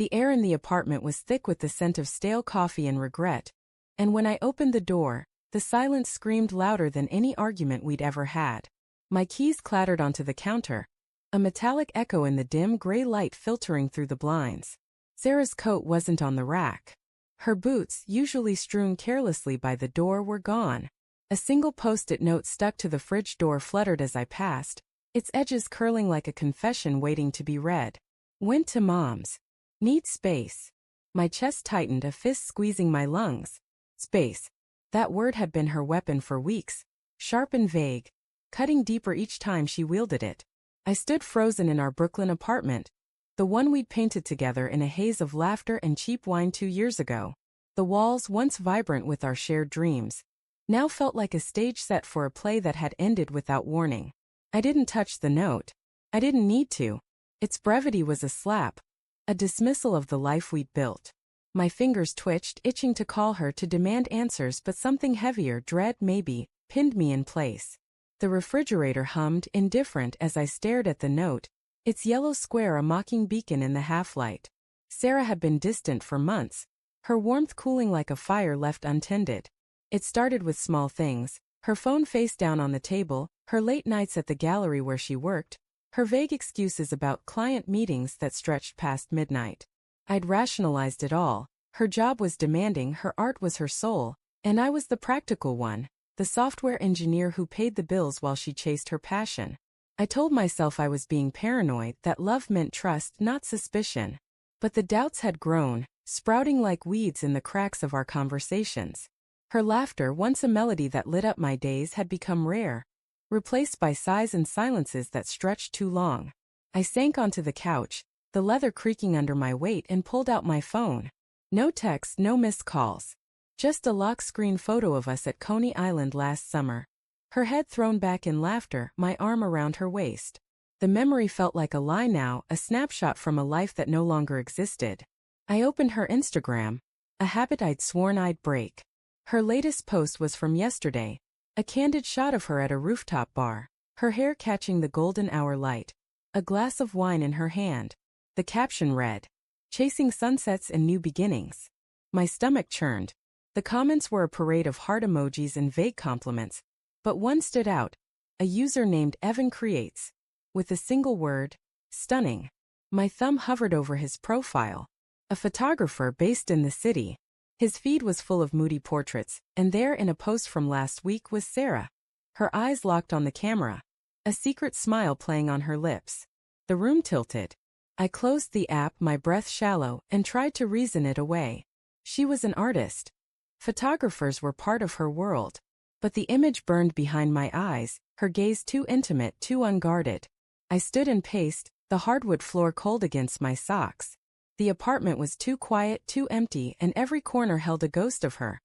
The air in the apartment was thick with the scent of stale coffee and regret, and when I opened the door, the silence screamed louder than any argument we'd ever had. My keys clattered onto the counter, a metallic echo in the dim gray light filtering through the blinds. Sarah's coat wasn't on the rack. Her boots, usually strewn carelessly by the door, were gone. A single post-it note stuck to the fridge door fluttered as I passed, its edges curling like a confession waiting to be read. Went to Mom's. Need space. My chest tightened, a fist squeezing my lungs. Space. That word had been her weapon for weeks, sharp and vague, cutting deeper each time she wielded it. I stood frozen in our Brooklyn apartment, the one we'd painted together in a haze of laughter and cheap wine 2 years ago. The walls, once vibrant with our shared dreams, now felt like a stage set for a play that had ended without warning. I didn't touch the note. I didn't need to. Its brevity was a slap, a dismissal of the life we'd built. My fingers twitched, itching to call her to demand answers, but something heavier, dread maybe, pinned me in place. The refrigerator hummed, indifferent, as I stared at the note, its yellow square a mocking beacon in the half-light. Sarah had been distant for months, her warmth cooling like a fire left untended. It started with small things, her phone face down on the table, her late nights at the gallery where she worked, her vague excuses about client meetings that stretched past midnight. I'd rationalized it all. Her job was demanding, her art was her soul, and I was the practical one, the software engineer who paid the bills while she chased her passion. I told myself I was being paranoid, that love meant trust, not suspicion. But the doubts had grown, sprouting like weeds in the cracks of our conversations. Her laughter, once a melody that lit up my days, had become rare, replaced by sighs and silences that stretched too long. I sank onto the couch, the leather creaking under my weight, and pulled out my phone. No text, no missed calls. Just a lock screen photo of us at Coney Island last summer. Her head thrown back in laughter, my arm around her waist. The memory felt like a lie now, a snapshot from a life that no longer existed. I opened her Instagram, a habit I'd sworn I'd break. Her latest post was from yesterday, a candid shot of her at a rooftop bar, her hair catching the golden hour light, a glass of wine in her hand. The caption read, "Chasing sunsets and new beginnings." My stomach churned. The comments were a parade of heart emojis and vague compliments, but one stood out, a user named Evan Creates, with a single word, stunning. My thumb hovered over his profile, a photographer based in the city. His feed was full of moody portraits, and there in a post from last week was Sarah. Her eyes locked on the camera, a secret smile playing on her lips. The room tilted. I closed the app, my breath shallow, and tried to reason it away. She was an artist. Photographers were part of her world. But the image burned behind my eyes, her gaze too intimate, too unguarded. I stood and paced, the hardwood floor cold against my socks. The apartment was too quiet, too empty, and every corner held a ghost of her.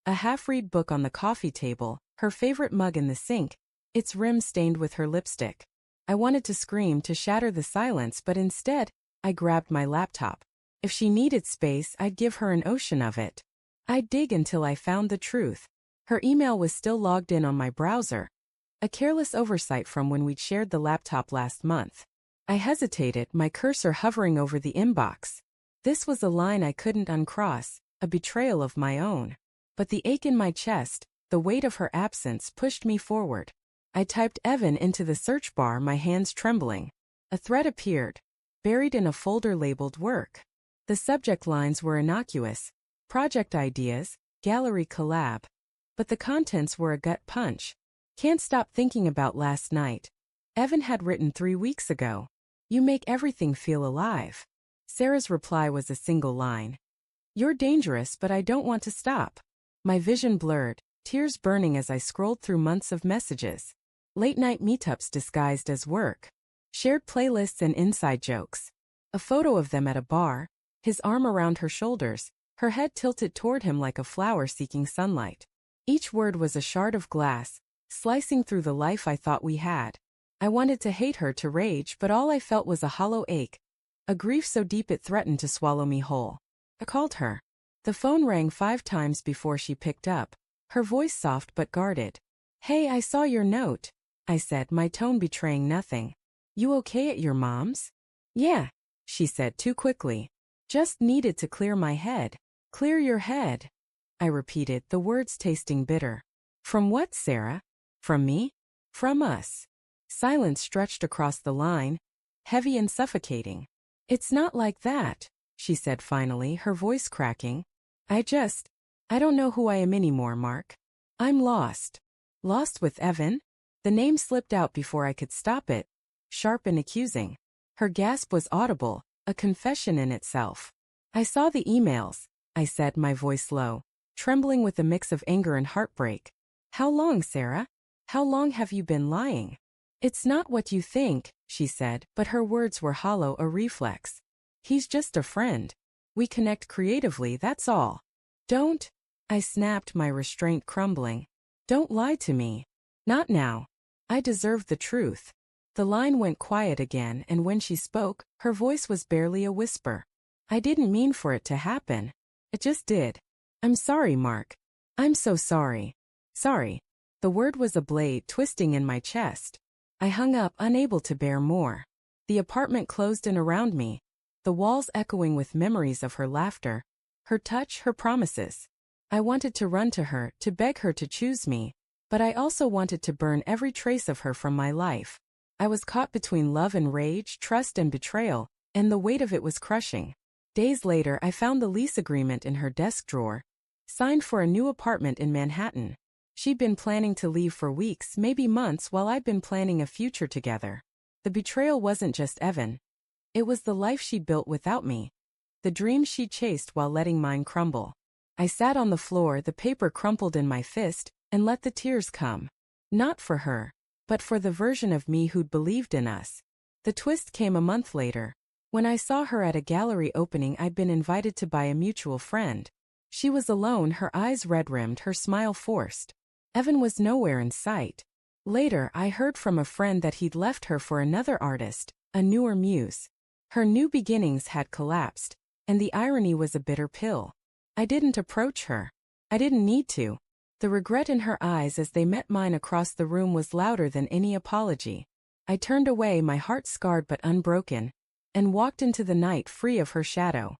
A half-read book on the coffee table, her favorite mug in the sink, its rim stained with her lipstick. I wanted to scream, to shatter the silence, but instead, I grabbed my laptop. If she needed space, I'd give her an ocean of it. I'd dig until I found the truth. Her email was still logged in on my browser, a careless oversight from when we'd shared the laptop last month. I hesitated, my cursor hovering over the inbox. This was a line I couldn't uncross, a betrayal of my own. But the ache in my chest, the weight of her absence, pushed me forward. I typed Evan into the search bar, my hands trembling. A thread appeared, buried in a folder labeled Work. The subject lines were innocuous, project ideas, gallery collab. But the contents were a gut punch. Can't stop thinking about last night. Evan had written 3 weeks ago. You make everything feel alive. Sarah's reply was a single line. You're dangerous, but I don't want to stop. My vision blurred, tears burning as I scrolled through months of messages. Late-night meetups disguised as work. Shared playlists and inside jokes. A photo of them at a bar, his arm around her shoulders, her head tilted toward him like a flower seeking sunlight. Each word was a shard of glass, slicing through the life I thought we had. I wanted to hate her, to rage, but all I felt was a hollow ache, a grief so deep it threatened to swallow me whole. I called her. The phone rang 5 times before she picked up, her voice soft but guarded. Hey, I saw your note, I said, my tone betraying nothing. You okay at your mom's? Yeah, she said too quickly. Just needed to clear my head. Clear your head, I repeated, the words tasting bitter. From what, Sarah? From me? From us. Silence stretched across the line, heavy and suffocating. It's not like that, she said finally, her voice cracking. I don't know who I am anymore, Mark. I'm lost. Lost with Evan? The name slipped out before I could stop it, sharp and accusing. Her gasp was audible, a confession in itself. I saw the emails, I said, my voice low, trembling with a mix of anger and heartbreak. How long, Sarah? How long have you been lying? It's not what you think, she said, but her words were hollow, a reflex. He's just a friend. We connect creatively, that's all. Don't, I snapped, my restraint crumbling. Don't lie to me. Not now. I deserve the truth. The line went quiet again, and when she spoke, her voice was barely a whisper. I didn't mean for it to happen. It just did. I'm sorry, Mark. I'm so sorry. Sorry. The word was a blade twisting in my chest. I hung up, unable to bear more. The apartment closed in around me, the walls echoing with memories of her laughter, her touch, her promises. I wanted to run to her, to beg her to choose me, but I also wanted to burn every trace of her from my life. I was caught between love and rage, trust and betrayal, and the weight of it was crushing. Days later, I found the lease agreement in her desk drawer, signed for a new apartment in Manhattan. She'd been planning to leave for weeks, maybe months, while I'd been planning a future together. The betrayal wasn't just Evan. It was the life she built without me, the dreams she chased while letting mine crumble. I sat on the floor, the paper crumpled in my fist, and let the tears come. Not for her, but for the version of me who'd believed in us. The twist came a month later, when I saw her at a gallery opening I'd been invited to by a mutual friend. She was alone, her eyes red-rimmed, her smile forced. Evan was nowhere in sight. Later, I heard from a friend that he'd left her for another artist, a newer muse. Her new beginnings had collapsed, and the irony was a bitter pill. I didn't approach her. I didn't need to. The regret in her eyes as they met mine across the room was louder than any apology. I turned away, my heart scarred but unbroken, and walked into the night free of her shadow.